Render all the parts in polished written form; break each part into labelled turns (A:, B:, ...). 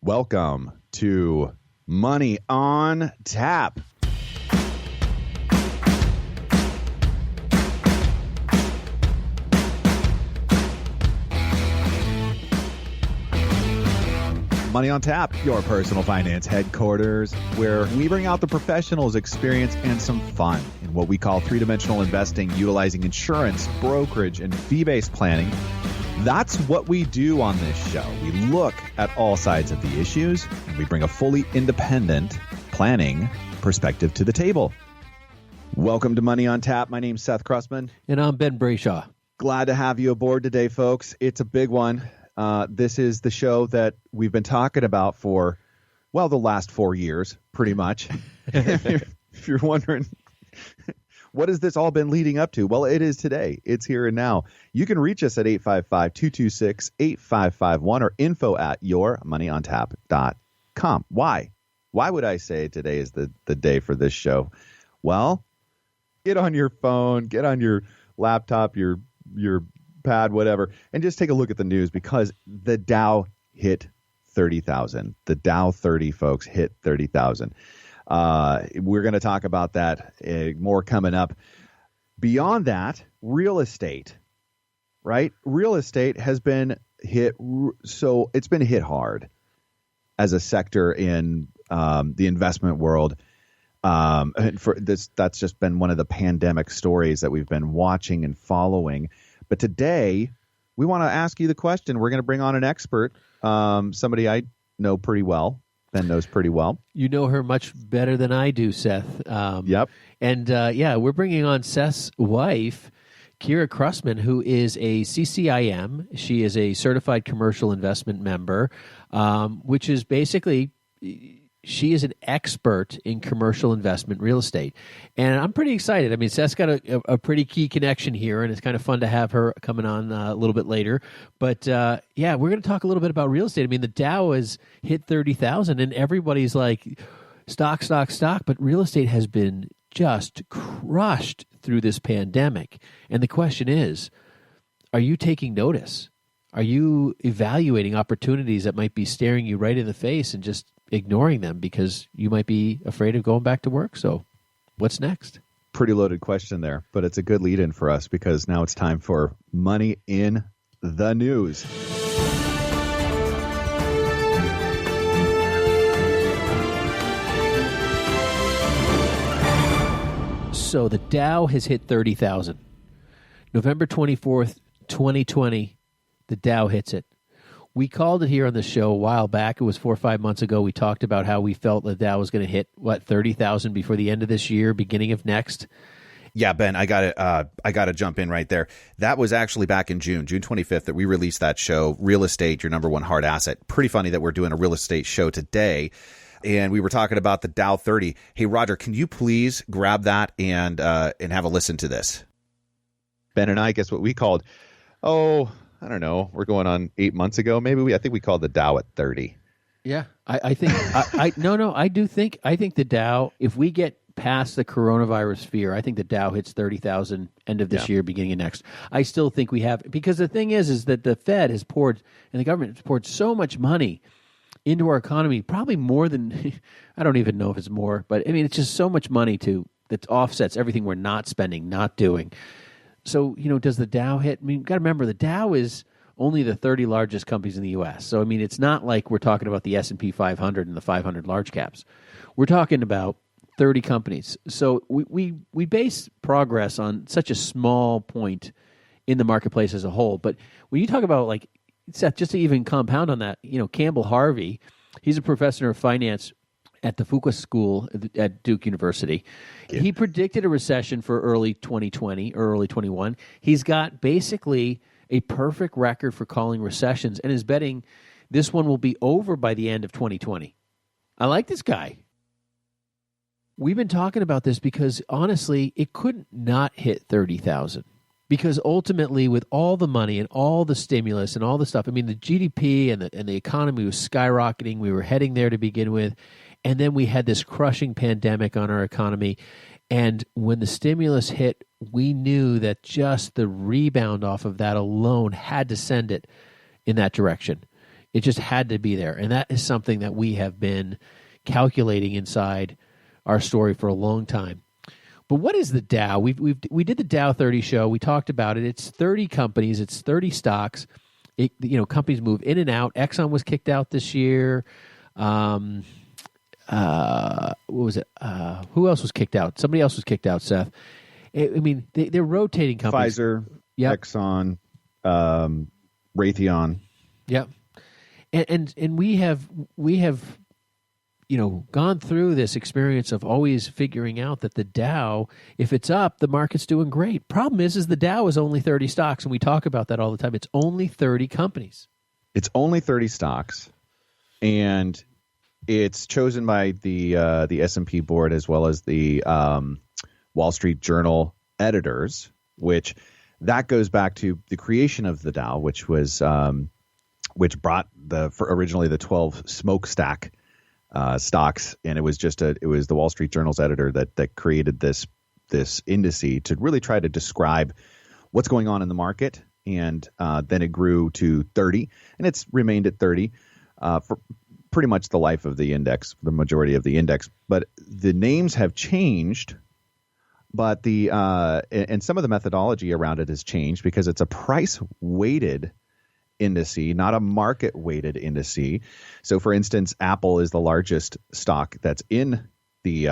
A: Welcome to Money on Tap. Money on Tap, your personal finance headquarters, where we bring out the professionals' experience and some fun in what we call three-dimensional investing, utilizing insurance, brokerage, and fee-based planning. That's what we do on this show. We look at all sides of the issues, and we bring a fully independent planning perspective to the table. Welcome to Money on Tap. My name's Seth Krussman.
B: And I'm Ben Brayshaw.
A: Glad to have you aboard today, folks. It's a big one. This is the show that we've been talking about for, well, the last 4 years, pretty much. If you're wondering, what has this all been leading up to? Well, it is today. It's here and now. You can reach us at 855-226-8551 or info@yourmoneyontap.com. Why? Why would I say today is the day for this show? Well, get on your phone, get on your laptop, your pad, whatever, and just take a look at the news because the Dow hit 30,000. The Dow 30, folks, hit 30,000. We're going to talk about that more coming up. Beyond that, real estate, right? Real estate has been hit. So it's been hit hard as a sector in the investment world. And for this, that's just been one of the pandemic stories that we've been watching and following. But today, we want to ask you the question. We're going to bring on an expert, somebody I know pretty well. Ben knows pretty well.
B: You know her much better than I do, Seth.
A: Yep.
B: And we're bringing on Seth's wife, Kirra Krussman, who is a CCIM. She is a certified commercial investment member, which is basically... She is an expert in commercial investment real estate. And I'm pretty excited. I mean, Seth's got a pretty key connection here, and it's kind of fun to have her coming on a little bit later. But, we're going to talk a little bit about real estate. I mean, the Dow has hit 30,000, and everybody's like, stock. But real estate has been just crushed through this pandemic. And the question is, are you taking notice? Are you evaluating opportunities that might be staring you right in the face and just ignoring them because you might be afraid of going back to work? So what's next?
A: Pretty loaded question there, but it's a good lead in for us because now it's time for Money in the News.
B: So the Dow has hit 30,000. November 24th, 2020, the Dow hits it. We called it here on the show a while back. It was 4 or 5 months ago. We talked about how we felt the Dow was going to hit, 30,000 before the end of this year, beginning of next.
C: Yeah, Ben, I got to jump in right there. That was actually back in June 25th, that we released that show, Real Estate, Your Number One Hard Asset. Pretty funny that we're doing a real estate show today. And we were talking about the Dow 30. Hey, Roger, can you please grab that and have a listen to this?
A: Ben and I, guess what we called, I don't know. We're going on 8 months ago. Maybe I think we called the Dow at 30.
B: Yeah, I think I think the Dow, if we get past the coronavirus fear, I think the Dow hits 30,000 end of this year, beginning of next. I still think we have, because the thing is that the Fed has poured and the government has poured so much money into our economy, probably more than, I don't even know if it's more, but I mean, it's just so much money that offsets everything we're not spending, not doing. So, does the Dow hit? I mean, you've got to remember, the Dow is only the 30 largest companies in the U.S. So, I mean, it's not like we're talking about the S&P 500 and the 500 large caps. We're talking about 30 companies. So we base progress on such a small point in the marketplace as a whole. But when you talk about, like, Seth, just to even compound on that, Campbell Harvey, he's a professor of finance at the Fuqua School at Duke University. Yeah. He predicted a recession for early 2020 or early 21. He's got basically a perfect record for calling recessions and is betting this one will be over by the end of 2020. I like this guy. We've been talking about this because, honestly, it couldn't not hit 30,000. Because ultimately, with all the money and all the stimulus and all the stuff, I mean, the GDP and the economy was skyrocketing. We were heading there to begin with. And then we had this crushing pandemic on our economy. And when the stimulus hit, we knew that just the rebound off of that alone had to send it in that direction. It just had to be there. And that is something that we have been calculating inside our story for a long time. But what is the Dow? We did the Dow 30 show. We talked about it. It's 30 companies. It's 30 stocks. Companies move in and out. Exxon was kicked out this year. What was it? Who else was kicked out? Somebody else was kicked out, Seth. They're rotating companies.
A: Pfizer, Exxon, Raytheon.
B: Yep. And we have gone through this experience of always figuring out that the Dow, if it's up, the market's doing great. Problem is the Dow is only 30 stocks, and we talk about that all the time. It's only 30 companies.
A: It's only 30 stocks, and it's chosen by the S&P board as well as the Wall Street Journal editors, which that goes back to the creation of the Dow, which was which brought originally the 12 smokestack stocks, and it was the Wall Street Journal's editor that created this indice to really try to describe what's going on in the market, and then it grew to 30, and it's remained at 30 for pretty much the life of the index, the majority of the index. But the names have changed, but and some of the methodology around it has changed because it's a price weighted indice, not a market weighted indice. So, for instance, Apple is the largest stock that's in the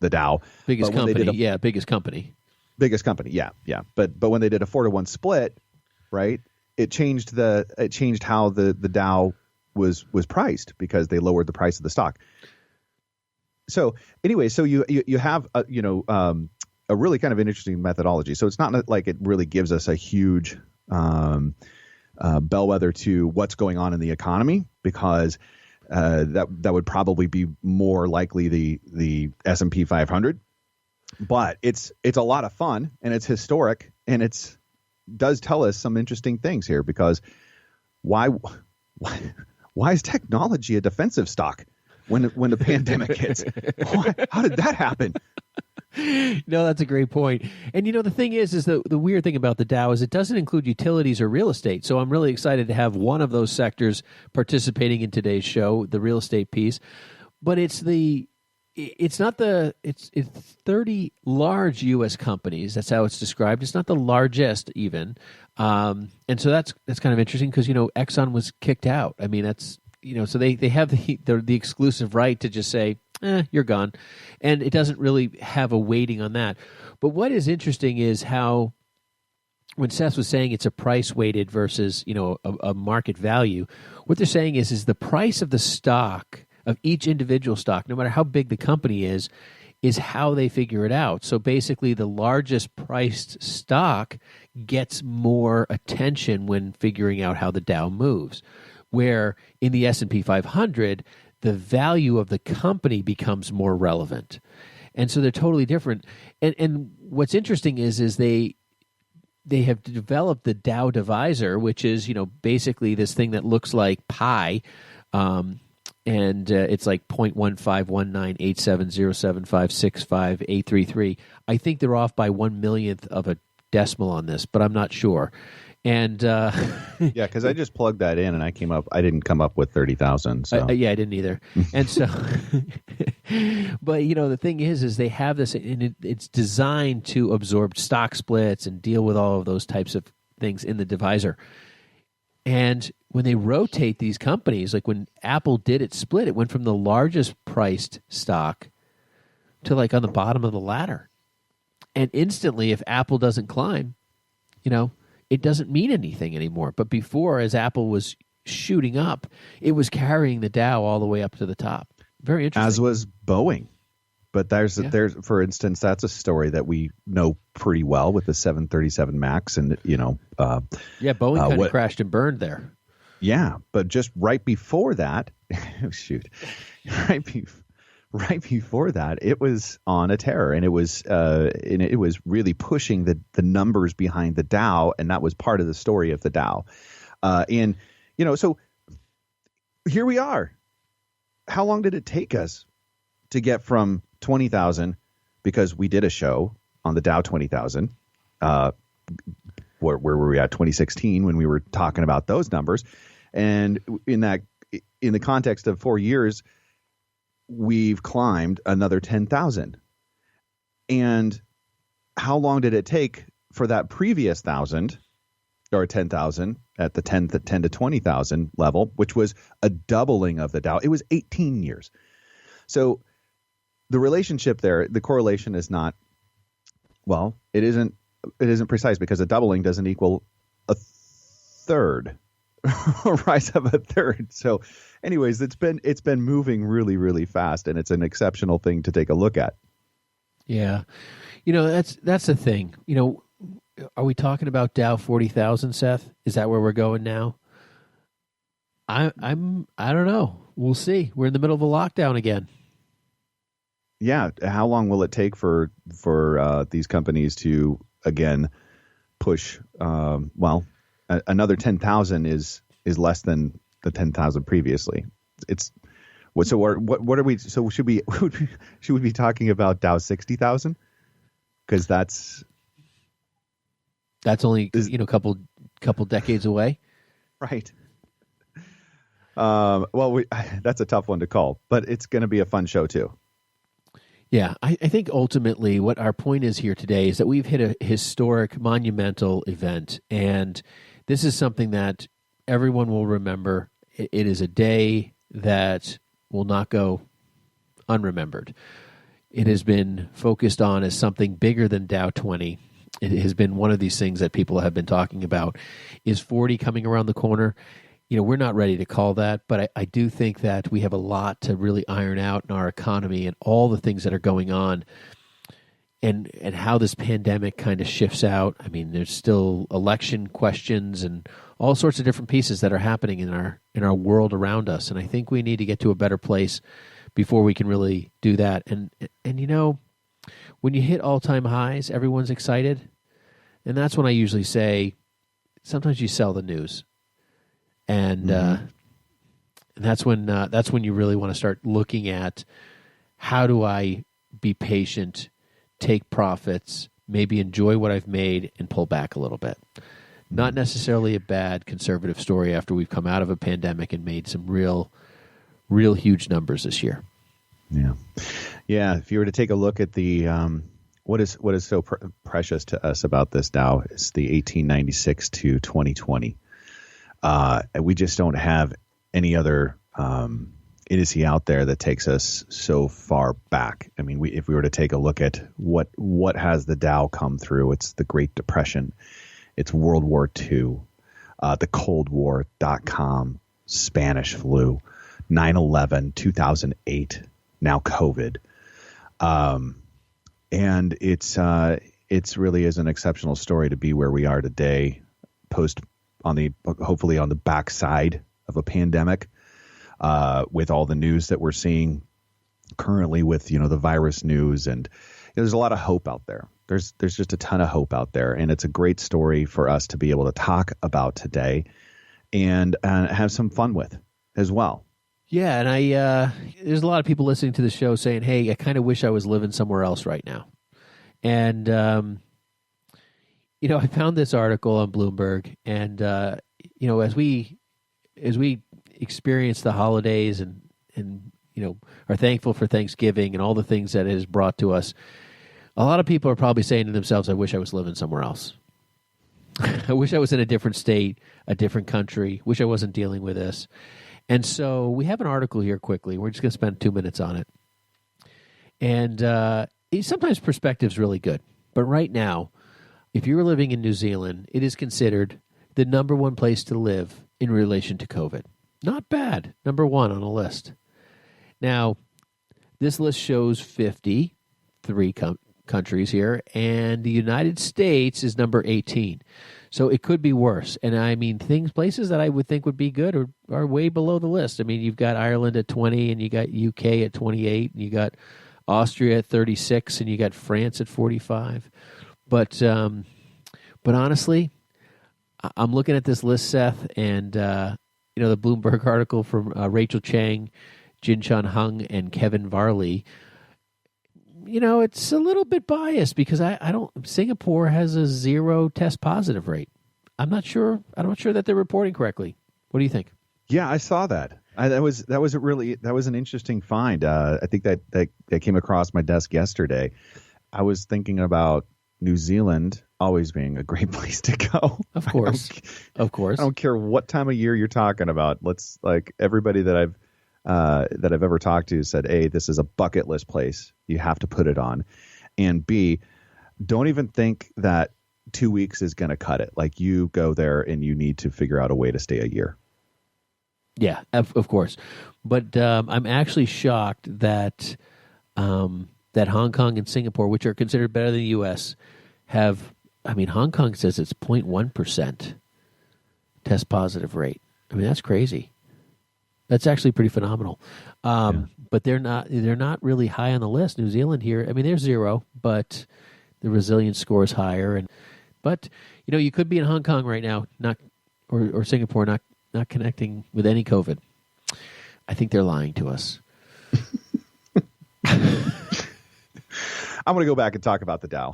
A: Dow.
B: Biggest company, biggest company.
A: Biggest company, yeah. But when they did a 4-to-1 split, right, it changed how the Dow was priced because they lowered the price of the stock. So anyway, you have a really kind of interesting methodology. So it's not like it really gives us a huge bellwether to what's going on in the economy, because that would probably be more likely the S&P 500. But it's a lot of fun, and it's historic, and does tell us some interesting things here, because why is technology a defensive stock when the pandemic hits? How did that happen?
B: No, that's a great point. And the thing is the weird thing about the Dow is it doesn't include utilities or real estate. So I'm really excited to have one of those sectors participating in today's show, the real estate piece. But it's 30 large U.S. companies. That's how it's described. It's not the largest even. And so that's kind of interesting because, Exxon was kicked out. I mean, that's, so they have the exclusive right to just say, you're gone. And it doesn't really have a weighting on that. But what is interesting is how, when Seth was saying it's a price weighted versus, a market value, what they're saying is the price of the stock, of each individual stock, no matter how big the company is how they figure it out. So basically the largest priced stock gets more attention when figuring out how the Dow moves. Where in the S&P 500, the value of the company becomes more relevant. And so they're totally different. And what's interesting is they have developed the Dow divisor, which is, basically this thing that looks like pi, and it's like 0.15198707565833. I think they're off by 1/millionth of a decimal on this, but I'm not sure. And
A: yeah, because I just plugged that in and I didn't come up with 30,000. So.
B: I didn't either. And so, but the thing is they have this, and it's designed to absorb stock splits and deal with all of those types of things in the divisor. And when they rotate these companies, like when Apple did its split, it went from the largest priced stock to like on the bottom of the ladder. And instantly, if Apple doesn't climb, it doesn't mean anything anymore. But before, as Apple was shooting up, it was carrying the Dow all the way up to the top. Very interesting.
A: As was Boeing. But there's for instance, that's a story that we know pretty well with the 737 MAX, and
B: Boeing kind of crashed and burned there.
A: Yeah, but just right before that, right before that, it was on a tear, and it was really pushing the numbers behind the Dow, and that was part of the story of the Dow. So here we are. How long did it take us to get from 20,000, because we did a show on the Dow 20,000, where were we at 2016 when we were talking about those numbers, And in the context of 4 years, we've climbed another 10,000. And how long did it take for that previous 1,000 or 10,000 at the 10 to 20,000 level, which was a doubling of the Dow? It was 18 years. So the relationship there, the correlation is not, well, it isn't precise, because a doubling doesn't equal a third, a rise of a third. So anyways, it's been moving really, really fast, and it's an exceptional thing to take a look at.
B: Yeah. That's the thing. Are we talking about Dow 40,000, Seth? Is that where we're going now? I don't know. We'll see. We're in the middle of a lockdown again.
A: Yeah. How long will it take for these companies to again push? Another 10,000 is less than the 10,000 previously. It's what? So what are we? So should we be talking about Dow 60,000? Because that's
B: only a couple decades away,
A: right? That's a tough one to call, but it's going to be a fun show too.
B: Yeah, I think ultimately what our point is here today is that we've hit a historic, monumental event, and this is something that everyone will remember. It is a day that will not go unremembered. It has been focused on as something bigger than Dow 20. It has been one of these things that people have been talking about. Is 40 coming around the corner? We're not ready to call that, but I do think that we have a lot to really iron out in our economy and all the things that are going on, and how this pandemic kind of shifts out. I mean, there's still election questions and all sorts of different pieces that are happening in our world around us, and I think we need to get to a better place before we can really do that. And when you hit all-time highs, everyone's excited, and that's when I usually say, sometimes you sell the news. And that's when you really want to start looking at, how do I be patient, take profits, maybe enjoy what I've made, and pull back a little bit. Not necessarily a bad conservative story after we've come out of a pandemic and made some real huge numbers this year. Yeah. If
A: you were to take a look at the what is so precious to us about this Dow is the 1896 to 2020. We just don't have any other indice out there that takes us so far back. I mean, if we were to take a look at what has the Dow come through, it's the Great Depression, it's World War II, the Cold War, .com, Spanish flu, 9/11, 2008, now COVID, and it's really is an exceptional story to be where we are today, hopefully on the backside of a pandemic, with all the news that we're seeing currently with, the virus news. And there's a lot of hope out there. There's just a ton of hope out there. And it's a great story for us to be able to talk about today and have some fun with as well.
B: Yeah. And there's a lot of people listening to the show saying, hey, I kind of wish I was living somewhere else right now. And, I found this article on Bloomberg, and as we experience the holidays and are thankful for Thanksgiving and all the things that it has brought to us, a lot of people are probably saying to themselves, I wish I was living somewhere else. I wish I was in a different state, a different country. Wish I wasn't dealing with this. And so we have an article here quickly. We're just going to spend 2 minutes on it. And sometimes perspective's really good, but right now, if you're living in New Zealand, it is considered the number one place to live in relation to COVID. Not bad. Number one on the list. Now, this list shows 53 countries here, and the United States is number 18. So it could be worse. And I mean, places that I would think would be good are way below the list. I mean, you've got Ireland at 20, and you got UK at 28, and you got Austria at 36, and you got France at 45. But honestly, I'm looking at this list, Seth, and the Bloomberg article from Rachel Chang, Jin Chun Hung, and Kevin Varley. It's a little bit biased because Singapore has a 0 test positive rate. I'm not sure that they're reporting correctly. What do you think?
A: Yeah, I saw that. That was an interesting find. I think that came across my desk yesterday. I was thinking about New Zealand always being a great place to go.
B: Of course. Of course.
A: I don't care what time of year you're talking about. Let's everybody that I've ever talked to said, A, this is a bucket list place. You have to put it on. And B, don't even think that 2 weeks is going to cut it. Like, you go there and you need to figure out a way to stay a year.
B: Yeah, of course. But I'm actually shocked that that Hong Kong and Singapore, which are considered better than the U.S., have, Hong Kong says it's 0.1% test positive rate. That's crazy. That's actually pretty phenomenal. But they're not really high on the list. New Zealand here, they're 0, but the resilience score is higher. But you could be in Hong Kong right now, or Singapore, not connecting with any COVID. I think they're lying to us.
A: I'm going to go back and talk about the Dow.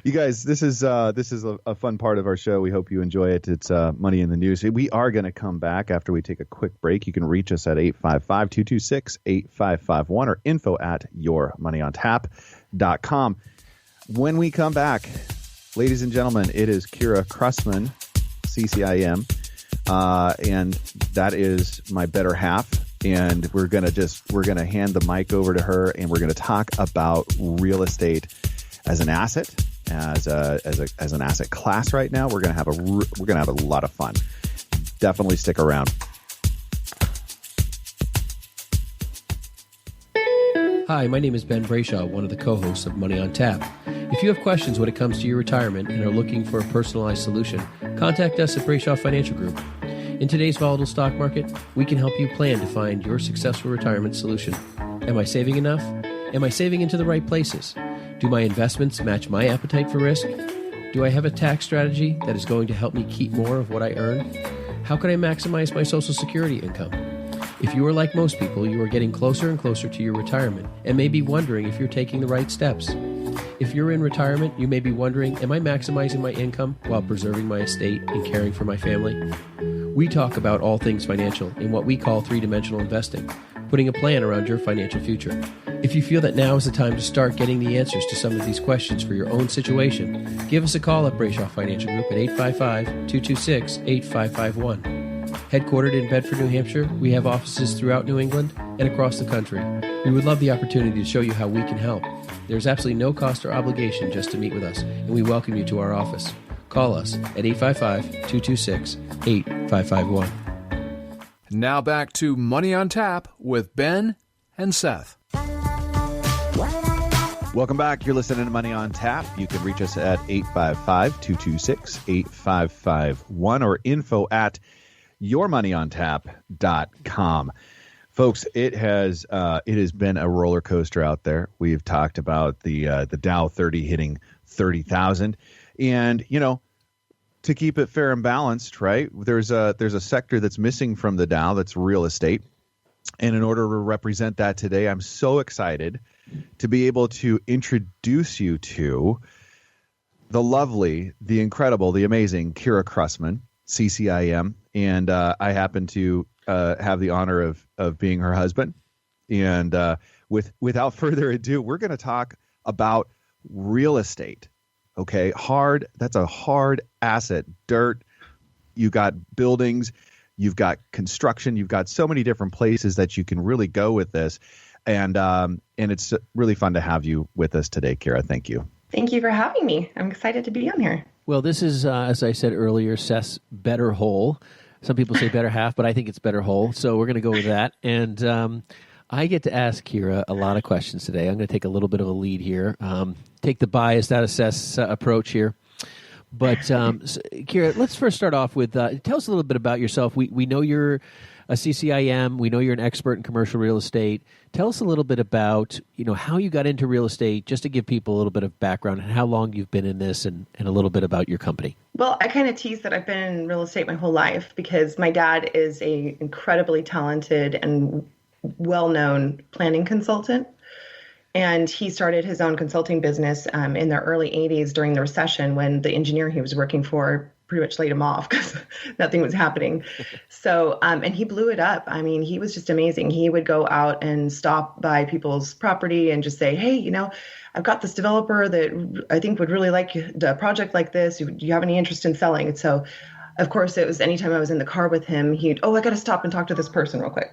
A: You guys, this is a fun part of our show. We hope you enjoy it. It's Money in the News. We are going to come back after we take a quick break. You can reach us at 855-226-8551 or info@yourmoneyontap.com. When we come back, ladies and gentlemen, it is Kirra Krussman CCIM, and that is my better half. And we're gonna hand the mic over to her, and we're gonna talk about real estate as an asset, as an asset class right now. We're gonna have a lot of fun. Definitely stick around.
D: Hi, my name is Ben Brayshaw, one of the co-hosts of Money on Tap. If you have questions when it comes to your retirement and are looking for a personalized solution, contact us at Brayshaw Financial Group. In today's volatile stock market, we can help you plan to find your successful retirement solution. Am I saving enough? Am I saving into the right places? Do my investments match my appetite for risk? Do I have a tax strategy that is going to help me keep more of what I earn? How can I maximize my Social Security income? If you are like most people, you are getting closer and closer to your retirement and may be wondering if you're taking the right steps. If you're in retirement, you may be wondering, am I maximizing my income while preserving my estate and caring for my family? We talk about all things financial in what we call three-dimensional investing, putting a plan around your financial future. If you feel that now is the time to start getting the answers to some of these questions for your own situation, give us a call at Brayshaw Financial Group at 855-226-8551. Headquartered in Bedford, New Hampshire, we have offices throughout New England and across the country. We would love the opportunity to show you how we can help. There's absolutely no cost or obligation just to meet with us, and we welcome you to our office. Call us at 855-226-8551.
E: Now back to Money on Tap with Ben and Seth.
A: Welcome back. You're listening to Money on Tap. You can reach us at 855-226-8551 or info@yourmoneyontap.com. Folks, it has been a roller coaster out there. We've talked about the Dow 30 hitting 30,000, and to keep it fair and balanced, right? There's a sector that's missing from the Dow, that's real estate, and in order to represent that today, I'm so excited to be able to introduce you to the lovely, the incredible, the amazing Kirra Krussman CCIM, and I happen to have the honor of being her husband. And without further ado, we're going to talk about real estate. Okay, that's a hard asset. Dirt, you got buildings, you've got construction, you've got so many different places that you can really go with this. And it's really fun to have you with us today, Kirra. Thank you.
F: Thank you for having me. I'm excited to be on here.
B: Well, this is, as I said earlier, Seth's better whole. Some people say better half, but I think it's better whole. So we're going to go with that. And I get to ask Kirra a lot of questions today. I'm going to take a little bit of a lead here, take the biased out of Seth's approach here. But Kirra, let's first start off with, tell us a little bit about yourself. We know you're a CCIM. We know you're an expert in commercial real estate. Tell us a little bit about, how you got into real estate, just to give people a little bit of background and how long you've been in this and a little bit about your company.
F: Well, I kind of tease that I've been in real estate my whole life because my dad is a incredibly talented and well-known planning consultant. And he started his own consulting business in the early 80s during the recession when the engineer he was working for pretty much laid him off because nothing was happening. So, and he blew it up. I mean, he was just amazing. He would go out and stop by people's property and just say, hey, I've got this developer that I think would really like a project like this. Do you have any interest in selling? And so, of course, it was anytime I was in the car with him, I got to stop and talk to this person real quick.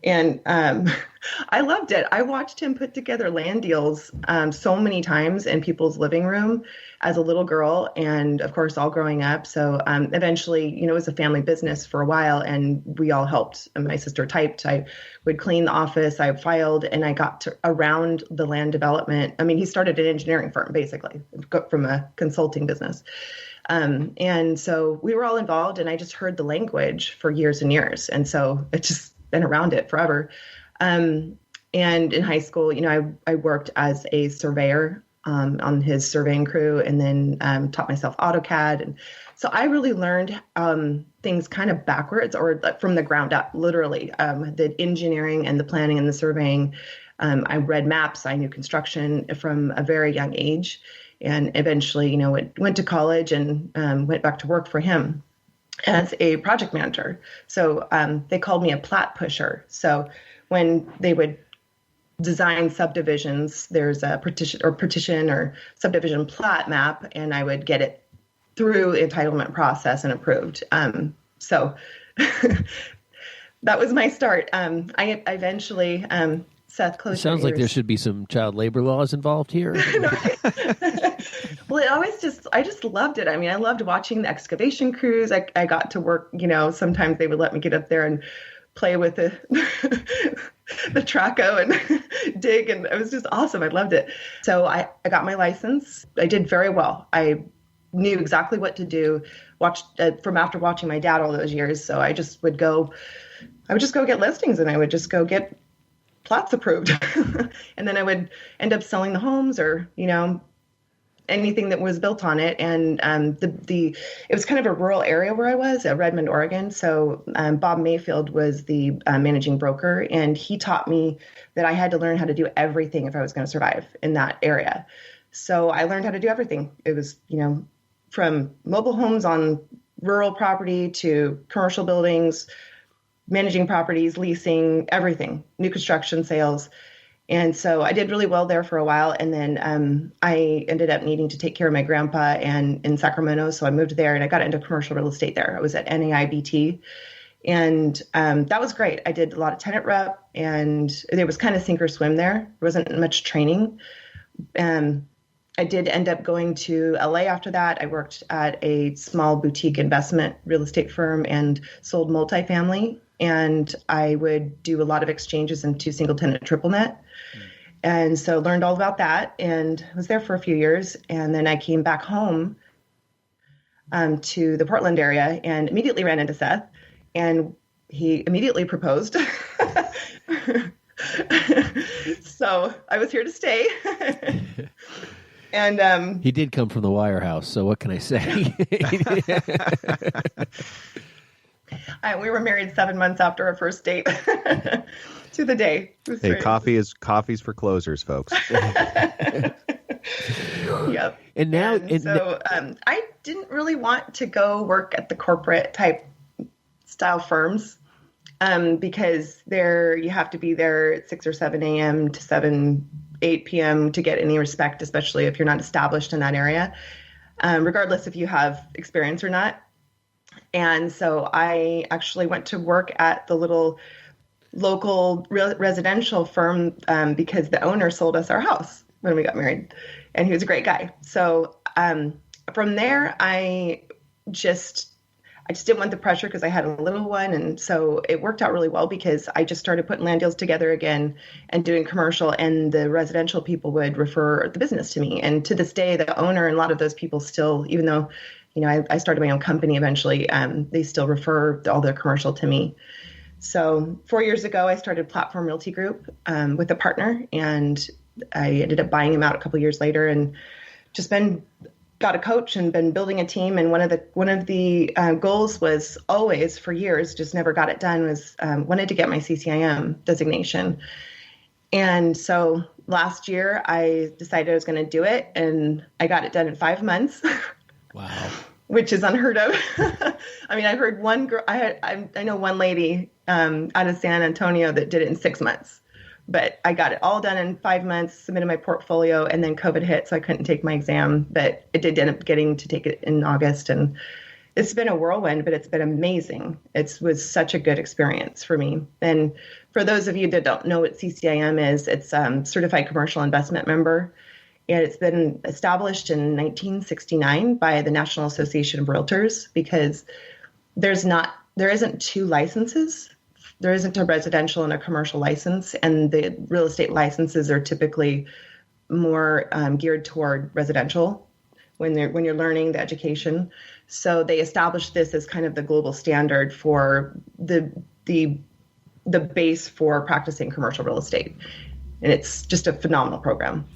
F: And I loved it. I watched him put together land deals so many times in people's living room as a little girl, and of course, all growing up. So eventually, it was a family business for a while, and we all helped. And my sister typed. I would clean the office. I filed, and I got around the land development. I mean, he started an engineering firm, basically, from a consulting business. And so we were all involved, and I just heard the language for years and years. And so it just been around it forever. And in high school, I worked as a surveyor on his surveying crew, and then taught myself AutoCAD. And so I really learned things kind of backwards, or from the ground up, literally, the engineering and the planning and the surveying. I read maps. I knew construction from a very young age, and eventually, went to college and went back to work for him as a project manager. So they called me a plat pusher. So when they would design subdivisions, there's a partition or subdivision plat map, and I would get it through the entitlement process and approved. So that was my start. I eventually, Seth, close.
B: It sounds like there should be some child labor laws involved here.
F: Well, I just loved it. I mean, I loved watching the excavation crews. I got to work, sometimes they would let me get up there and play with the traco and dig. And it was just awesome. I loved it. So I got my license. I did very well. I knew exactly what to do, from after watching my dad all those years. So I would just go get listings, and I would just go get plots approved. And then I would end up selling the homes, or, anything that was built on it. And it was kind of a rural area where I was at Redmond, Oregon. So Bob Mayfield was the managing broker, and he taught me that I had to learn how to do everything if I was going to survive in that area. So I learned how to do everything. It was, from mobile homes on rural property to commercial buildings, managing properties, leasing, everything, new construction, sales. And so I did really well there for a while. And then I ended up needing to take care of my grandpa in Sacramento. So I moved there, and I got into commercial real estate there. I was at NAIBT. And that was great. I did a lot of tenant rep, and there was kind of sink or swim there. There wasn't much training. I did end up going to LA after that. I worked at a small boutique investment real estate firm and sold multifamily. And I would do a lot of exchanges into single tenant triple net. And so learned all about that, and was there for a few years. And then I came back home to the Portland area, and immediately ran into Seth, and he immediately proposed. So I was here to stay. And
B: he did come from the Wire House, so what can I say?
F: We were married 7 months after our first date. To the day.
A: Hey, coffee's for closers, folks.
F: Yep.
B: And now,
F: I didn't really want to go work at the corporate type style firms, because you have to be there at 6 or 7 a.m. to 8 p.m. to get any respect, especially if you're not established in that area, regardless if you have experience or not. And so I actually went to work at the little local residential firm because the owner sold us our house when we got married, and he was a great guy. So from there, I just didn't want the pressure because I had a little one, and so it worked out really well because I just started putting land deals together again and doing commercial, and the residential people would refer the business to me. And to this day, the owner and a lot of those people still, even though I started my own company eventually, they still refer all their commercial to me. So 4 years ago, I started Platform Realty Group with a partner, and I ended up buying him out a couple years later, and just got a coach and been building a team. And one of the goals was always for years, just never got it done, was wanted to get my CCIM designation. And so last year I decided I was going to do it, and I got it done in 5 months.
B: Wow.
F: which is unheard of. I mean, I heard one girl, I know one lady out of San Antonio that did it in 6 months, but I got it all done in 5 months, submitted my portfolio, and then COVID hit, so I couldn't take my exam, but I did end up getting to take it in August, and it's been a whirlwind, but it's been amazing. It was such a good experience for me. And for those of you that don't know what CCIM is, it's Certified Commercial Investment Member. And it's been established in 1969 by the National Association of Realtors, because there isn't two licenses. There isn't a residential and a commercial license, and the real estate licenses are typically more geared toward residential when you're learning the education. So they established this as kind of the global standard for the base for practicing commercial real estate, and it's just a phenomenal program.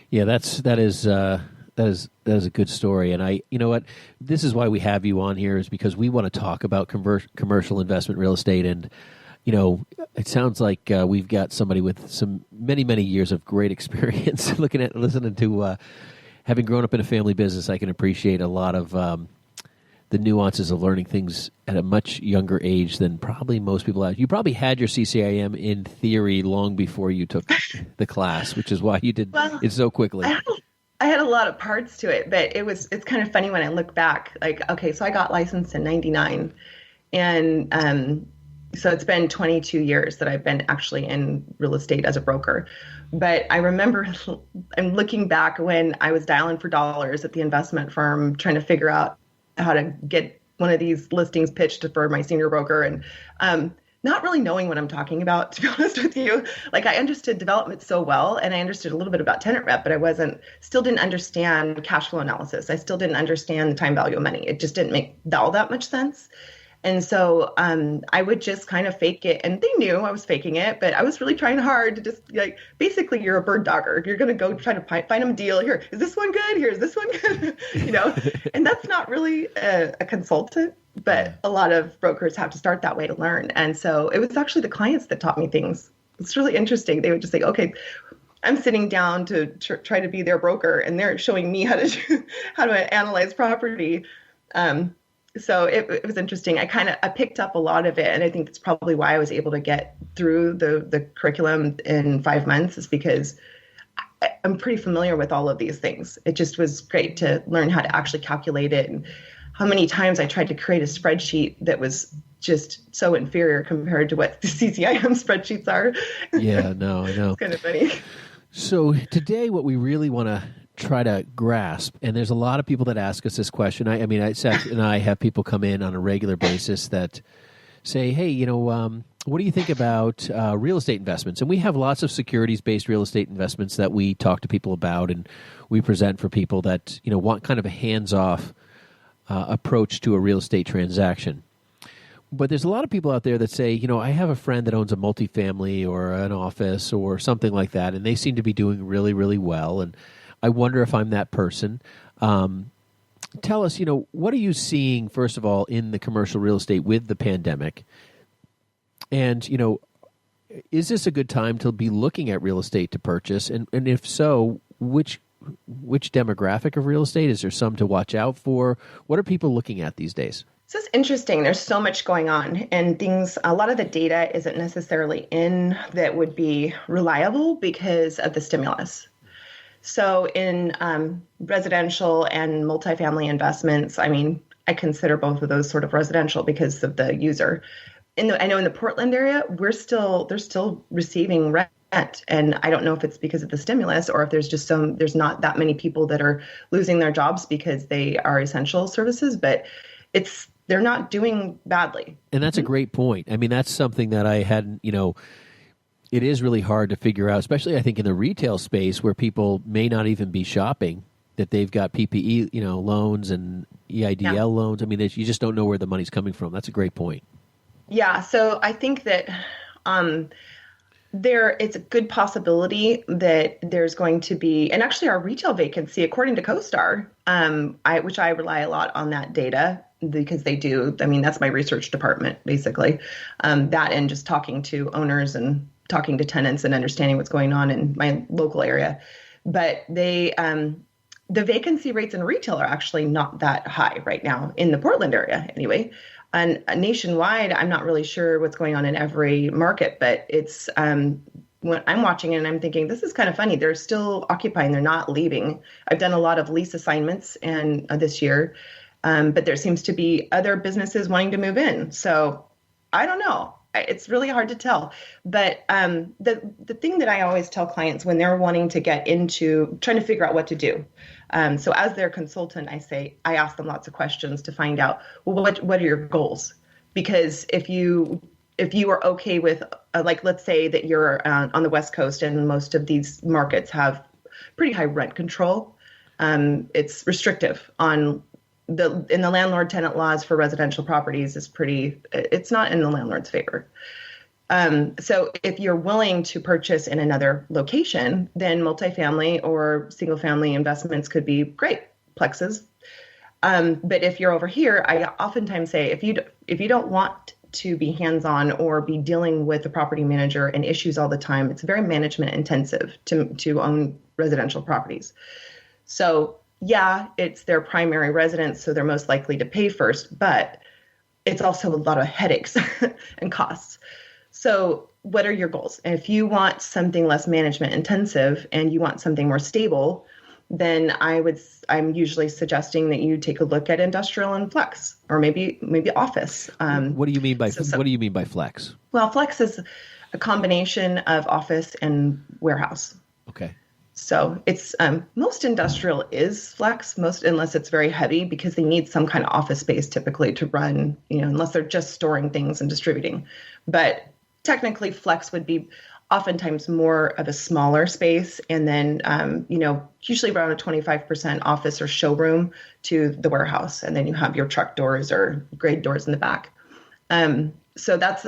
B: Yeah, that is a good story, and you know what, this is why we have you on here, is because we want to talk about commercial investment real estate, and you know, it sounds like we've got somebody with some many years of great experience listening to. Having grown up in a family business, I can appreciate a lot of the nuances of learning things at a much younger age than probably most people have. You probably had your CCIM in theory long before you took the class, which is why you did it so quickly.
F: I had a lot of parts to it, but it's kind of funny when I look back. Like, okay, so I got licensed in 99, and so it's been 22 years that I've been actually in real estate as a broker. But I remember I'm looking back when I was dialing for dollars at the investment firm, trying to figure out how to get one of these listings pitched for my senior broker, and not really knowing what I'm talking about, to be honest with you. Like, I understood development so well, and I understood a little bit about tenant rep, but I still didn't understand cash flow analysis. I still didn't understand the time value of money. It just didn't make all that much sense. And so I would just kind of fake it. And they knew I was faking it, but I was really trying hard to just, like, basically, you're a bird dogger. You're going to go try to find them a deal. Here, is this one good? Here, is this one good? You know, and that's not really a consultant, but a lot of brokers have to start that way to learn. And so it was actually the clients that taught me things. It's really interesting. They would just say, okay, I'm sitting down to try to be their broker, and they're showing me how to analyze property. So it was interesting. I picked up a lot of it, and I think that's probably why I was able to get through the curriculum in 5 months, is because I'm pretty familiar with all of these things. It just was great to learn how to actually calculate it, and how many times I tried to create a spreadsheet that was just so inferior compared to what the CCIM spreadsheets are.
B: Yeah, no, I know.
F: It's kind of funny.
B: So today what we really want to try to grasp, and there's a lot of people that ask us this question. I mean, Seth and I have people come in on a regular basis that say, hey, you know, what do you think about real estate investments? And we have lots of securities-based real estate investments that we talk to people about, and we present for people that, you know, want kind of a hands-off approach to a real estate transaction. But there's a lot of people out there that say, you know, I have a friend that owns a multifamily or an office or something like that, and they seem to be doing really, really well, and I wonder if I'm that person. Tell us, you know, what are you seeing, first of all, in the commercial real estate with the pandemic? And, you know, is this a good time to be looking at real estate to purchase? And if so, which demographic of real estate? Is there some to watch out for? What are people looking at these days?
F: So it's interesting. There's so much going on, and a lot of the data isn't necessarily in that would be reliable because of the stimulus. So in residential and multifamily investments, I mean, I consider both of those sort of residential because of the user. I know in the Portland area, they're still receiving rent, and I don't know if it's because of the stimulus or if there's not that many people that are losing their jobs because they are essential services, but they're not doing badly.
B: And that's a great point. I mean, that's something that I hadn't, you know. It is really hard to figure out, especially I think in the retail space where people may not even be shopping, that they've got PPE, you know, loans and EIDL loans. I mean, you just don't know where the money's coming from. That's a great point. Yeah.
F: So I think that it's a good possibility that there's going to be, and actually our retail vacancy, according to CoStar, which I rely a lot on that data because they do. I mean, that's my research department, basically. That and just talking to owners and talking to tenants and understanding what's going on in my local area. But the vacancy rates in retail are actually not that high right now in the Portland area anyway. And nationwide, I'm not really sure what's going on in every market, but it's when I'm watching it and I'm thinking, this is kind of funny. They're still occupying. They're not leaving. I've done a lot of lease assignments and this year, but there seems to be other businesses wanting to move in. So I don't know. It's really hard to tell. But the thing that I always tell clients when they're wanting to get into trying to figure out what to do. So as their consultant, I ask them lots of questions to find out, well, what are your goals? Because if you are okay with, like, let's say that you're on the West Coast and most of these markets have pretty high rent control. It's restrictive in the landlord tenant laws for residential properties it's not in the landlord's favor. So if you're willing to purchase in another location, then multifamily or single family investments could be great, plexes. But if you're over here, I oftentimes say, if you don't want to be hands-on or be dealing with the property manager and issues all the time, it's very management intensive to own residential properties. So yeah, it's their primary residence, so they're most likely to pay first, but it's also a lot of headaches and costs. So what are your goals? And if you want something less management intensive and you want something more stable, then I'm usually suggesting that you take a look at industrial and flex, or maybe office.
B: What do you mean by what do you mean by flex?
F: Well, flex is a combination of office and warehouse.
B: Okay.
F: So it's most industrial is flex, unless it's very heavy, because they need some kind of office space typically to run, unless they're just storing things and distributing. But technically, flex would be oftentimes more of a smaller space, and then usually around a 25% office or showroom to the warehouse, and then you have your truck doors or grade doors in the back. So that's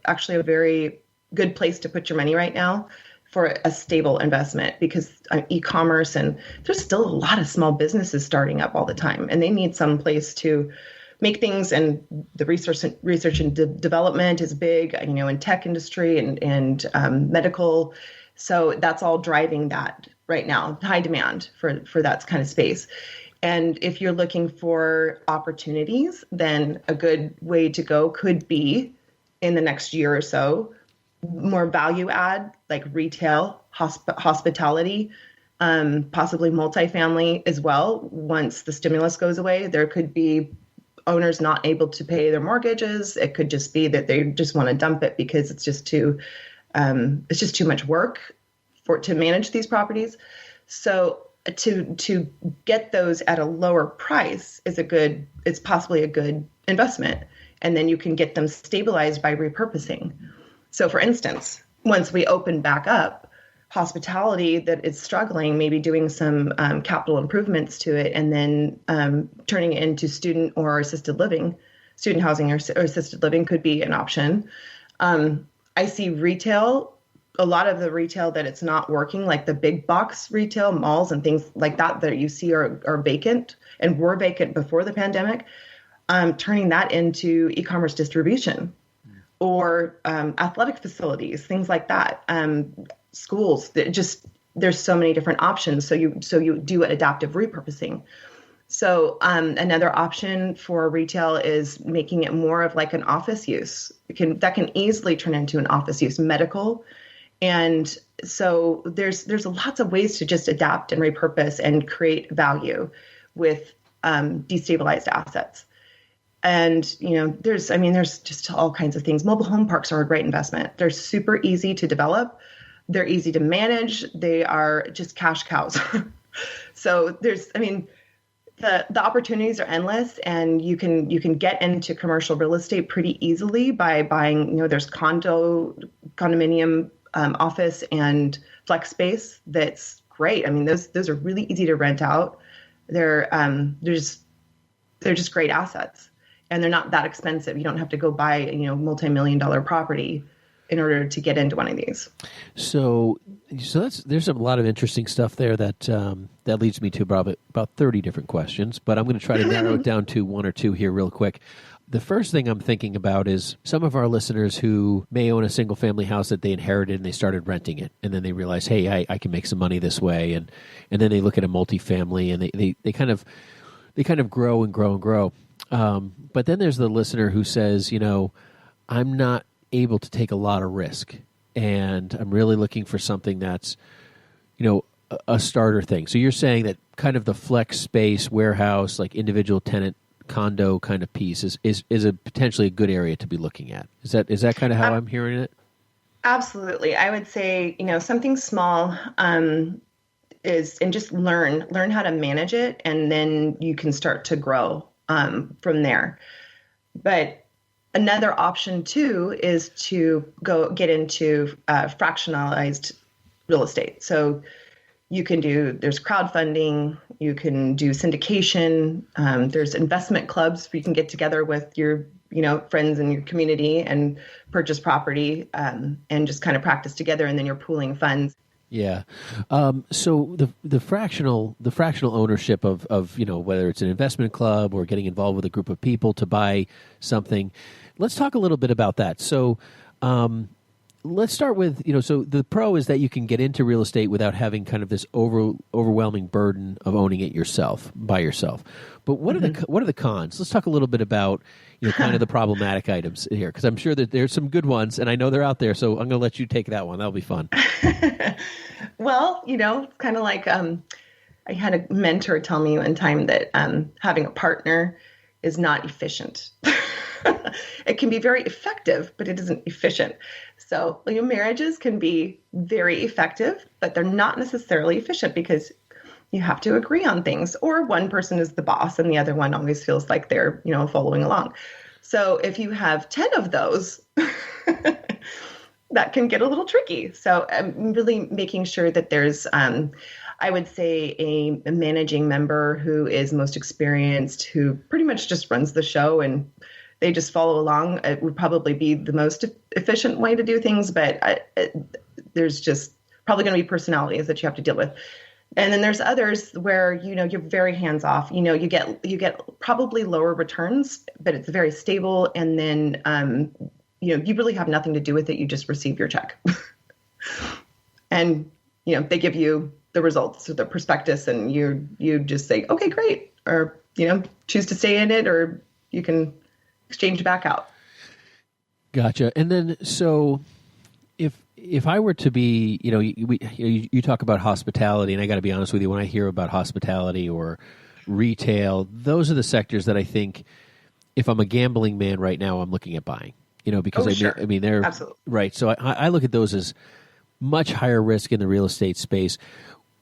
F: actually a very good place to put your money right now for a stable investment, because e-commerce, and there's still a lot of small businesses starting up all the time, and they need some place to make things, and the research and development is big, in tech industry and medical. So that's all driving that right now, high demand for that kind of space. And if you're looking for opportunities, then a good way to go could be in the next year or so, more value add, like retail, hospitality, possibly multifamily as well. Once the stimulus goes away, there could be owners not able to pay their mortgages. It could just be that they just want to dump it because it's just too much work to manage these properties. So to get those at a lower price it's possibly a good investment. And then you can get them stabilized by repurposing. So for instance, once we open back up, hospitality that is struggling, maybe doing some capital improvements to it, and then turning it into student housing or assisted living could be an option. I see retail, a lot of the retail that it's not working, like the big box retail, malls and things like that you see are vacant and were vacant before the pandemic, turning that into e-commerce distribution or athletic facilities, things like that. Schools, there's so many different options. So you do adaptive repurposing. So another option for retail is making it more of like an office use. That can easily turn into an office use, medical. And so there's lots of ways to just adapt and repurpose and create value with destabilized assets. And, there's just all kinds of things. Mobile home parks are a great investment. They're super easy to develop. They're easy to manage. They are just cash cows. So the opportunities are endless, and you can get into commercial real estate pretty easily by buying, there's condominium, office and flex space. That's great. Those are really easy to rent out. They're just great assets, and they're not that expensive. You don't have to go buy, multi-million-dollar property in order to get into one of these.
B: So there's a lot of interesting stuff there that leads me to about 30 different questions, but I'm going to try to narrow it down to one or two here real quick. the first thing I'm thinking about is some of our listeners who may own a single family house that they inherited and they started renting it. And then they realize, hey, I can make some money this way. And then they look at a multifamily and they kind of grow and grow and grow. But then there's the listener who says, I'm not able to take a lot of risk. And I'm really looking for something that's, a starter thing. So you're saying that kind of the flex space, warehouse, like individual tenant condo kind of piece is a potentially a good area to be looking at. Is that kind of how I'm hearing it?
F: Absolutely. I would say, something small is, and just learn how to manage it, and then you can start to grow from there. But another option too is to get into fractionalized real estate. So there's crowdfunding, you can do syndication, there's investment clubs where you can get together with your, friends in your community and purchase property and just kind of practice together, and then you're pooling funds.
B: Yeah. So the fractional ownership of whether it's an investment club or getting involved with a group of people to buy something, let's talk a little bit about that. So let's start with, so the pro is that you can get into real estate without having kind of this overwhelming burden of owning it by yourself. But what are the cons? Let's talk a little bit about, kind of the problematic items here, because I'm sure that there's some good ones, and I know they're out there. So I'm going to let you take that one. That'll be fun.
F: Well, it's kind of like I had a mentor tell me one time that having a partner is not efficient. It can be very effective, but it isn't efficient. So marriages can be very effective, but they're not necessarily efficient because you have to agree on things, or one person is the boss and the other one always feels like they're, following along. So if you have 10 of those, that can get a little tricky. So I'm really making sure that there's, I would say, a managing member who is most experienced, who pretty much just runs the show and they just follow along. It would probably be the most efficient way to do things, but there's just probably going to be personalities that you have to deal with. And then there's others where, you're very hands off, you get probably lower returns, but it's very stable. And then, you really have nothing to do with it. You just receive your check and, they give you the results or the prospectus and you just say, okay, great. Or, choose to stay in it, or you can exchange back out.
B: Gotcha. And then, so if I were to be, you talk about hospitality, and I got to be honest with you, when I hear about hospitality or retail, those are the sectors that I think, if I'm a gambling man right now, I'm looking at buying, because
F: sure.
B: They're
F: absolutely
B: right. So I look at those as much higher risk in the real estate space.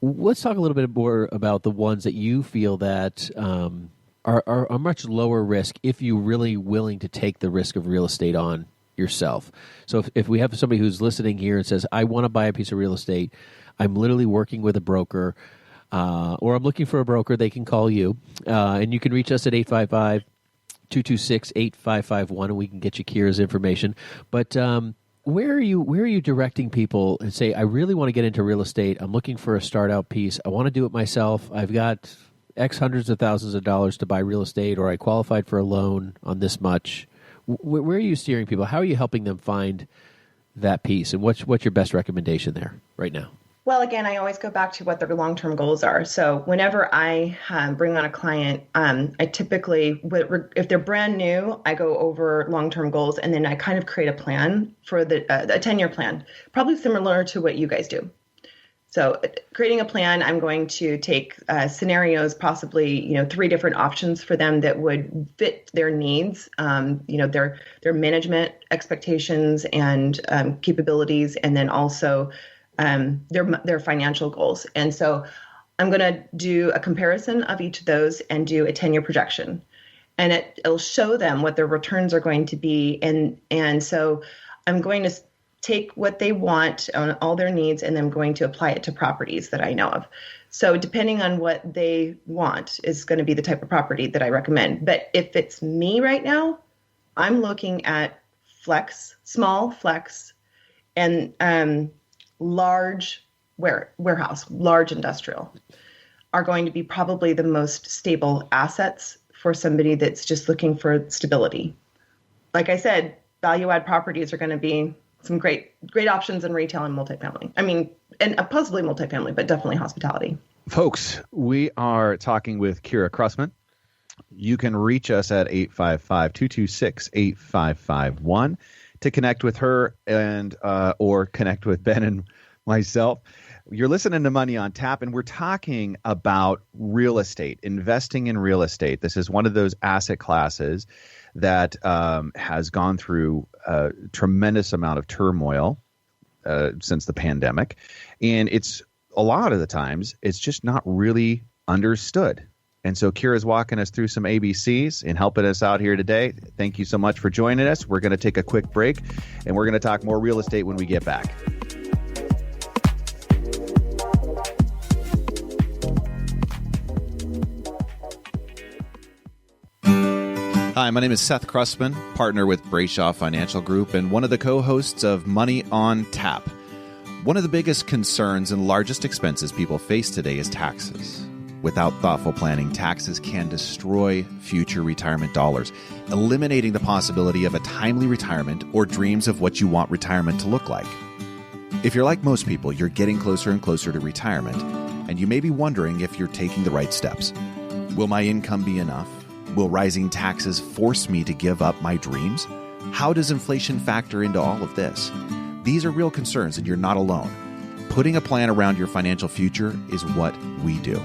B: Let's talk a little bit more about the ones that you feel that are much lower risk if you're really willing to take the risk of real estate on yourself. So if we have somebody who's listening here and says, I want to buy a piece of real estate, I'm literally working with a broker, or I'm looking for a broker, they can call you. And you can reach us at 855-226-8551, and we can get you Kirra's information. But where are you directing people and say, I really want to get into real estate, I'm looking for a start-out piece, I want to do it myself, I've got X hundreds of thousands of dollars to buy real estate, or I qualified for a loan on this much. Where are you steering people? How are you helping them find that piece? And what's your best recommendation there right now?
F: Well, again, I always go back to what their long-term goals are. So whenever I bring on a client, I typically, if they're brand new, I go over long-term goals, and then I kind of create a plan for a 10-year plan, probably similar to what you guys do. So creating a plan, I'm going to take scenarios, possibly, 3 different options for them that would fit their needs, their management expectations and capabilities, and then also their financial goals. And so I'm going to do a comparison of each of those and do a 10-year projection. And it'll show them what their returns are going to be. And so I'm going to take what they want on all their needs, and then I'm going to apply it to properties that I know of. So depending on what they want is going to be the type of property that I recommend. But if it's me right now, I'm looking at small flex, and large warehouse, large industrial are going to be probably the most stable assets for somebody that's just looking for stability. Like I said, value add properties are going to be some great options in retail and multifamily. I mean, and possibly multifamily, but definitely hospitality.
A: Folks, we are talking with Kirra Krussman. You can reach us at 855-226-8551 to connect with her and or connect with Ben and myself. You're listening to Money on Tap, and we're talking about real estate, investing in real estate. This is one of those asset classes that has gone through a tremendous amount of turmoil since the pandemic. And it's a lot of the times, it's just not really understood. And so Kirra's walking us through some ABCs and helping us out here today. Thank you so much for joining us. We're going to take a quick break, and we're going to talk more real estate when we get back. Hi, my name is Seth Krussman, partner with Brayshaw Financial Group and one of the co-hosts of Money on Tap. One of the biggest concerns and largest expenses people face today is taxes. Without thoughtful planning, taxes can destroy future retirement dollars, eliminating the possibility of a timely retirement or dreams of what you want retirement to look like. If you're like most people, you're getting closer and closer to retirement, and you may be wondering if you're taking the right steps. Will my income be enough? Will rising taxes force me to give up my dreams? How does inflation factor into all of this? These are real concerns, and you're not alone. Putting a plan around your financial future is what we do.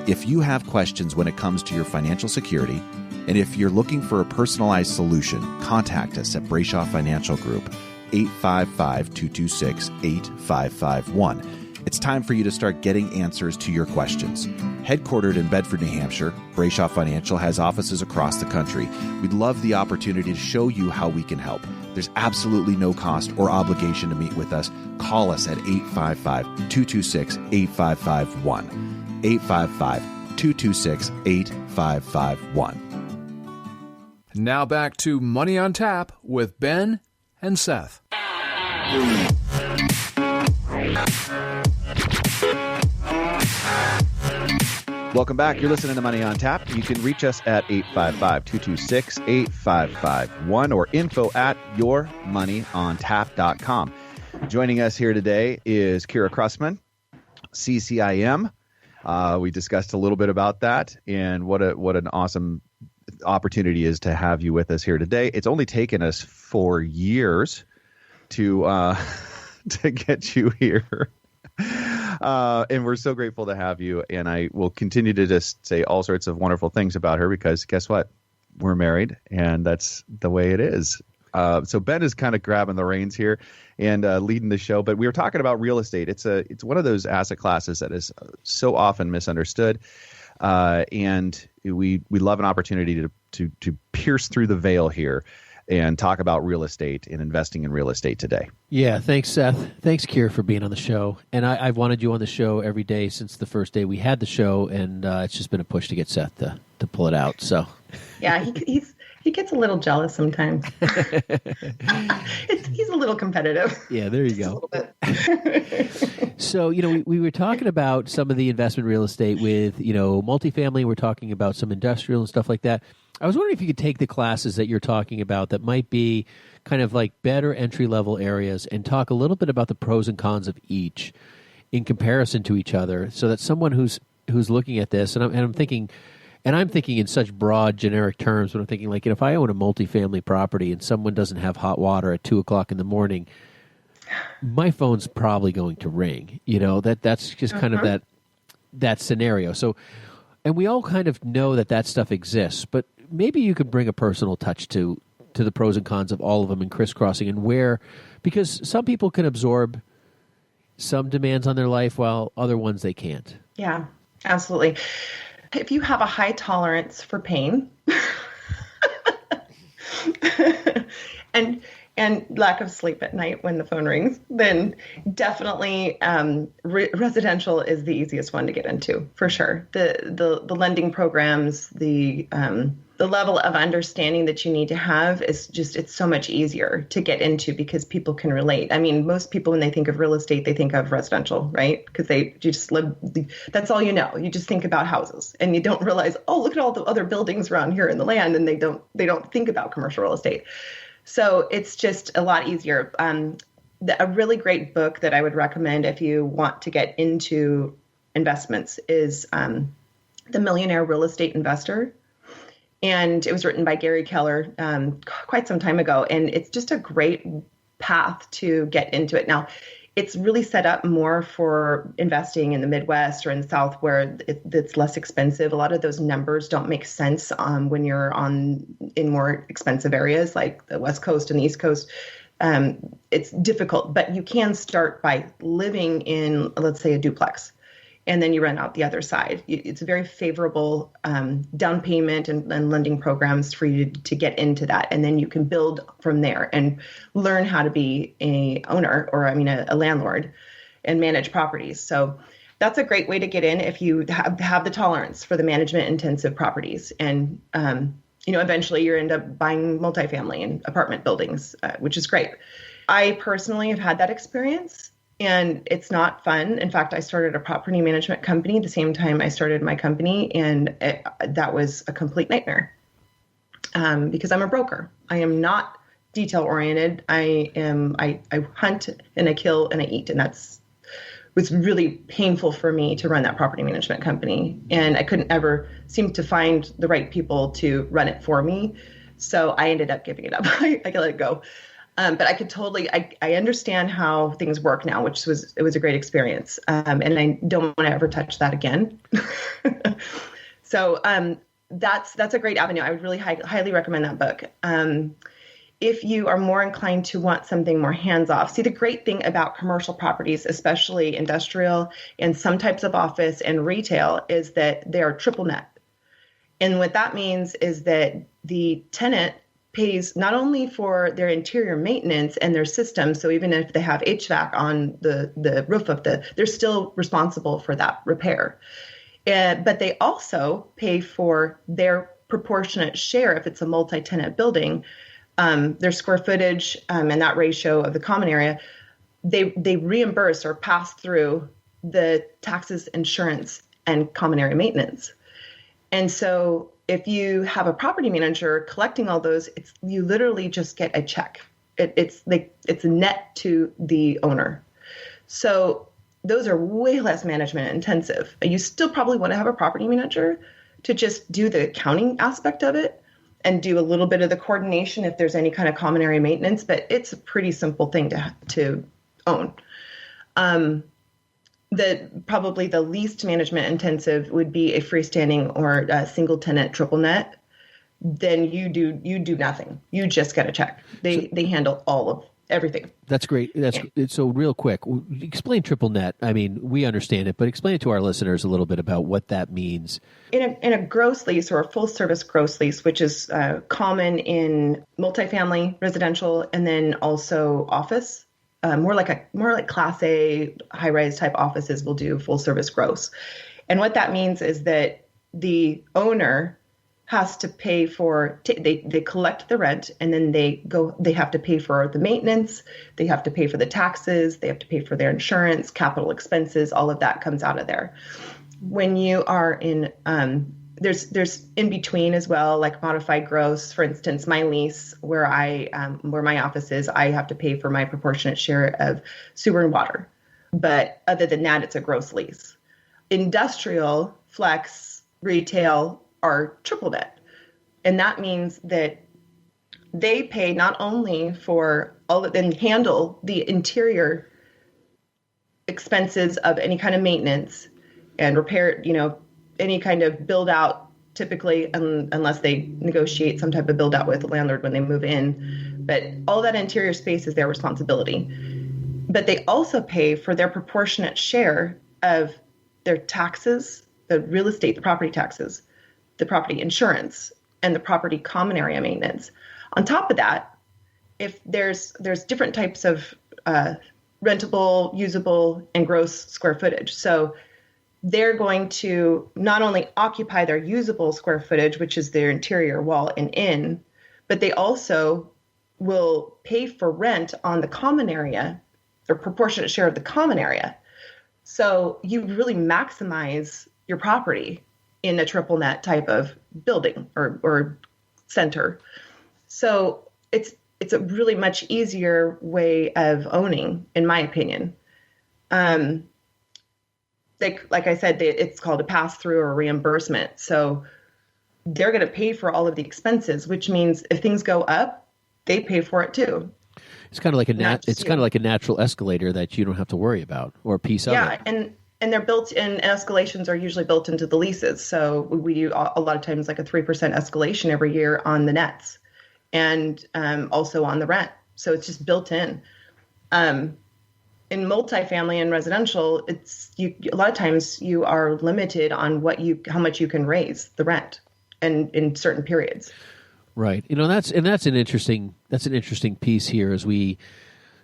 A: If you have questions when it comes to your financial security, and if you're looking for a personalized solution, contact us at Brayshaw Financial Group, 855-226-8551. It's time for you to start getting answers to your questions. Headquartered in Bedford, New Hampshire, Brayshaw Financial has offices across the country. We'd love the opportunity to show you how we can help. There's absolutely no cost or obligation to meet with us. Call us at 855-226-8551. 855-226-8551.
E: Now back to Money on Tap with Ben and Seth.
A: Welcome back. You're listening to Money on Tap. You can reach us at 855-226-8551 or info@yourmoneyontap.com. Joining us here today is Kirra Krussman, CCIM. We discussed a little bit about that and what an awesome opportunity is to have you with us here today. It's only taken us 4 years to get you here. And we're so grateful to have you. And I will continue to just say all sorts of wonderful things about her because guess what? We're married, and that's the way it is. So Ben is kind of grabbing the reins here and leading the show. But we were talking about real estate. It's one of those asset classes that is so often misunderstood. And we love an opportunity to pierce through the veil here and talk about real estate and investing in real estate today.
B: Yeah, thanks, Seth. Thanks, Kirra, for being on the show. And I've wanted you on the show every day since the first day we had the show, and it's just been a push to get Seth to pull it out. So,
F: yeah, he gets a little jealous sometimes. He's a little competitive.
B: Yeah, there you go.
F: Just a little bit.
B: So, we were talking about some of the investment real estate with, multifamily. We're talking about some industrial and stuff like that. I was wondering if you could take the classes that you're talking about that might be kind of like better entry-level areas and talk a little bit about the pros and cons of each in comparison to each other so that someone who's looking at this, and I'm thinking in such broad, generic terms, but I'm thinking like, if I own a multifamily property and someone doesn't have hot water at 2 o'clock in the morning, my phone's probably going to ring. That's just kind of that scenario. So, and we all kind of know that stuff exists, but maybe you could bring a personal touch to the pros and cons of all of them and crisscrossing and where, because some people can absorb some demands on their life while other ones they can't.
F: Yeah, absolutely. If you have a high tolerance for pain and and lack of sleep at night when the phone rings, then definitely residential is the easiest one to get into for sure. The lending programs, the level of understanding that you need to have is just, it's so much easier to get into because people can relate. I mean, most people, when they think of real estate, they think of residential, right? Because you just live, that's all you know. You just think about houses and you don't realize, oh, look at all the other buildings around here in the land. And they don't think about commercial real estate. So it's just a lot easier. A really great book that I would recommend if you want to get into investments is The Millionaire Real Estate Investor. And it was written by Gary Keller quite some time ago. And it's just a great path to get into it. Now, it's really set up more for investing in the Midwest or in the South where it's less expensive. A lot of those numbers don't make sense when you're in more expensive areas like the West Coast and the East Coast. It's difficult, but you can start by living in, let's say, a duplex. And then you rent out the other side. It's a very favorable down payment and lending programs for you to get into that. And then you can build from there and learn how to be a landlord and manage properties. So that's a great way to get in if you have the tolerance for the management intensive properties. And, eventually you end up buying multifamily and apartment buildings, which is great. I personally have had that experience. And it's not fun. In fact, I started a property management company the same time I started my company. And that was a complete nightmare because I'm a broker. I am not detail oriented. I hunt and I kill and I eat. And was really painful for me to run that property management company. And I couldn't ever seem to find the right people to run it for me. So I ended up giving it up. I let it go. But I could totally, I understand how things work now, it was a great experience. And I don't want to ever touch that again. So that's a great avenue. I would really highly recommend that book. If you are more inclined to want something more hands-off, see, the great thing about commercial properties, especially industrial and some types of office and retail, is that they are triple net. And what that means is that the tenant pays not only for their interior maintenance and their system, so even if they have HVAC on the roof they're still responsible for that repair. But they also pay for their proportionate share if it's a multi-tenant building, their square footage and that ratio of the common area. They reimburse or pass through the taxes, insurance, and common area maintenance. And so if you have a property manager collecting all those, you literally just get a check. It's net to the owner. So those are way less management intensive. You still probably want to have a property manager to just do the accounting aspect of it and do a little bit of the coordination if there's any kind of common area maintenance, but it's a pretty simple thing to own. Probably the least management intensive would be a freestanding or a single tenant triple net. Then you do nothing. You just get a check. They handle all of everything.
B: That's great. So real quick, explain triple net. I mean, we understand it, but explain it to our listeners a little bit about what that means.
F: In a gross lease or a full service gross lease, which is common in multifamily, residential, and then also office. More like Class A high-rise type offices will do full service gross. And what that means is that the owner has to pay for, they collect the rent and then they have to pay for the maintenance, they have to pay for the taxes, they have to pay for their insurance, capital expenses, all of that comes out of there. When you are in, there's in between as well, like modified gross. For instance, my lease where my office is, I have to pay for my proportionate share of sewer and water. But other than that, it's a gross lease. Industrial, flex, retail are triple net. And that means that they pay not only for all of them, handle the interior expenses of any kind of maintenance and repair, any kind of build out, typically, unless they negotiate some type of build out with the landlord when they move in. But all that interior space is their responsibility. But they also pay for their proportionate share of their taxes, the real estate, the property taxes, the property insurance, and the property common area maintenance. On top of that, if there's different types of rentable, usable, and gross square footage. So they're going to not only occupy their usable square footage, which is their interior wall and in, but they also will pay for rent on the common area or proportionate share of the common area. So you really maximize your property in a triple net type of building or center. So it's a really much easier way of owning, in my opinion. Like I said, it's called a pass-through or reimbursement. So they're going to pay for all of the expenses, which means if things go up, they pay for it too.
B: It's kind of like a natural escalator that you don't have to worry about, or a piece of it.
F: Yeah, and they're built in. Escalations are usually built into the leases. So we do a lot of times like a 3% escalation every year on the nets, and also on the rent. So it's just built in. In multifamily and residential, a lot of times you are limited on how much you can raise the rent, and in certain periods.
B: Right. That's an interesting piece here as we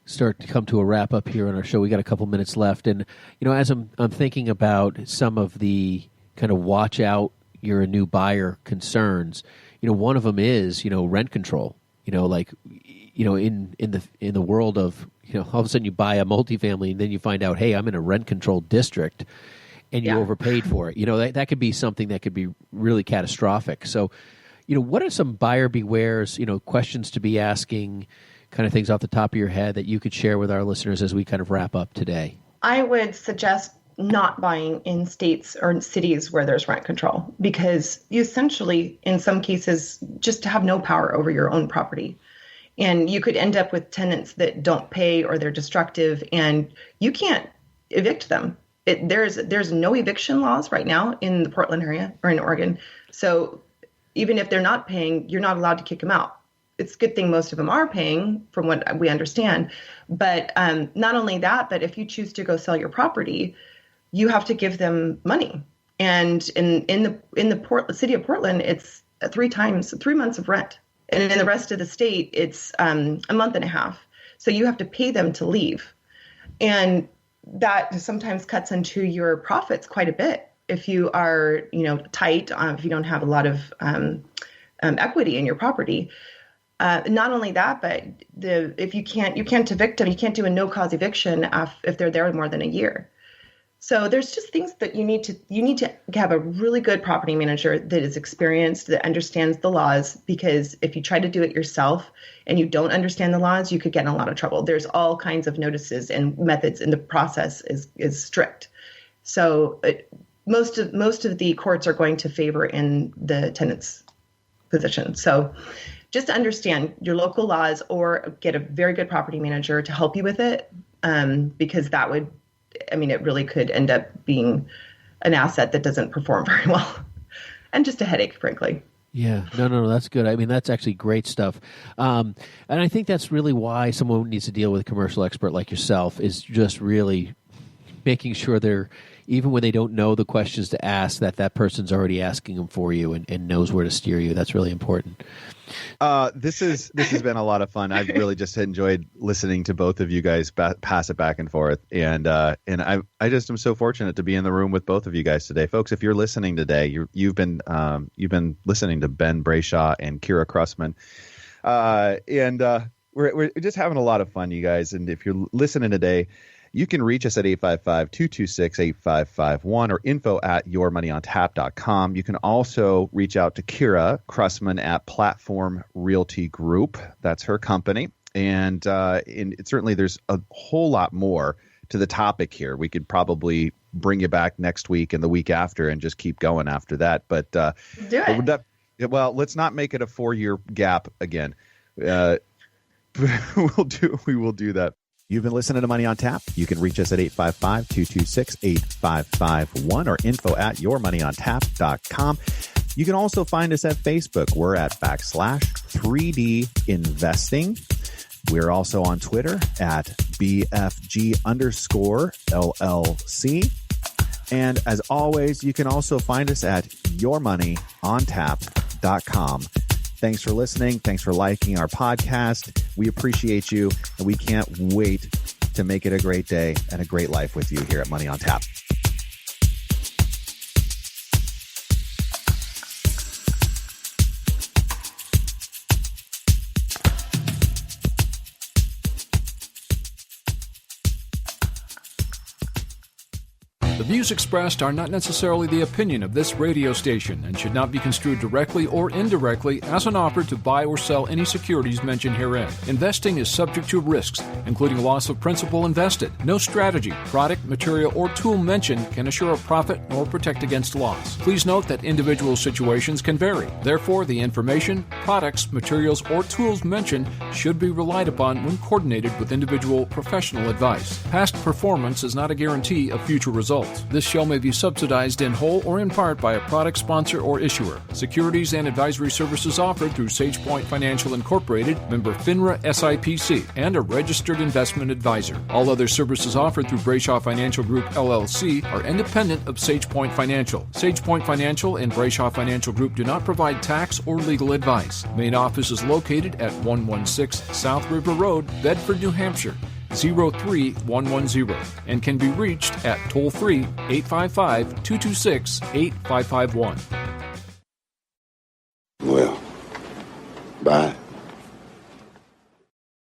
B: start to come to a wrap up here on our show. We got a couple minutes left, and as I'm thinking about some of the kind of watch out, you're a new buyer concerns. One of them is rent control. In the world of all of a sudden you buy a multifamily and then you find out, hey, I'm in a rent controlled district, and you overpaid for it. That could be something that could be really catastrophic. So, what are some buyer bewares, questions to be asking, kind of things off the top of your head that you could share with our listeners as we kind of wrap up today?
F: I would suggest not buying in states or in cities where there's rent control, because you essentially, in some cases, just have no power over your own property. And you could end up with tenants that don't pay or they're destructive, and you can't evict them. There's no eviction laws right now in the Portland area or in Oregon. So even if they're not paying, you're not allowed to kick them out. It's a good thing most of them are paying, from what we understand. But not only that, but if you choose to go sell your property, you have to give them money. And in the city of Portland, it's 3 months of rent. And in the rest of the state, it's a month and a half. So you have to pay them to leave. And that sometimes cuts into your profits quite a bit if you are, tight, if you don't have a lot of equity in your property. Not only that, but if you can't evict them, you can't do a no-cause eviction if they're there more than a year. So there's just things that you need to have a really good property manager that is experienced, that understands the laws, because if you try to do it yourself and you don't understand the laws, you could get in a lot of trouble. There's all kinds of notices and methods, and the process is strict. So most of the courts are going to favor in the tenant's position. So just understand your local laws, or get a very good property manager to help you with it, because that would, it really could end up being an asset that doesn't perform very well, and just a headache, frankly.
B: Yeah, no, that's good. That's actually great stuff. And I think that's really why someone needs to deal with a commercial expert like yourself, is just really making sure they're, even when they don't know the questions to ask, that person's already asking them for you and knows where to steer you. That's really important.
A: This has been a lot of fun. I've really just enjoyed listening to both of you guys pass it back and forth, and I just am so fortunate to be in the room with both of you guys today, folks. If you're listening today, you've been listening to Ben Brayshaw and Kirra Krussman, and we're just having a lot of fun, you guys. And if you're listening today, you can reach us at 855-226-8551 or info@yourmoneyontap.com. You can also reach out to Kirra Krussman at Platform Realty Group. That's her company. And certainly there's a whole lot more to the topic here. We could probably bring you back next week and the week after and just keep going after that. But
F: do it.
A: Well, let's not make it a 4-year gap again. We will do that. You've been listening to Money on Tap. You can reach us at 855-226-8551 or info@yourmoneyontap.com. You can also find us at Facebook. We're at /3D Investing. We're also on Twitter at BFG_LLC. And as always, you can also find us at yourmoneyontap.com. Thanks for listening. Thanks for liking our podcast. We appreciate you, and we can't wait to make it a great day and a great life with you here at Money on Tap.
E: The views expressed are not necessarily the opinion of this radio station and should not be construed directly or indirectly as an offer to buy or sell any securities mentioned herein. Investing is subject to risks, including loss of principal invested. No strategy, product, material, or tool mentioned can assure a profit nor protect against loss. Please note that individual situations can vary. Therefore, the information, products, materials, or tools mentioned should be relied upon when coordinated with individual professional advice. Past performance is not a guarantee of future results. This show may be subsidized in whole or in part by a product sponsor or issuer. Securities and advisory services offered through SagePoint Financial Incorporated, member FINRA SIPC, and a registered investment advisor. All other services offered through Brayshaw Financial Group LLC are independent of SagePoint Financial. SagePoint Financial and Brayshaw Financial Group do not provide tax or legal advice. Main office is located at 116 South River Road, Bedford, New Hampshire, 03110, and can be reached at toll-free 855-226-8551.
G: Well, bye.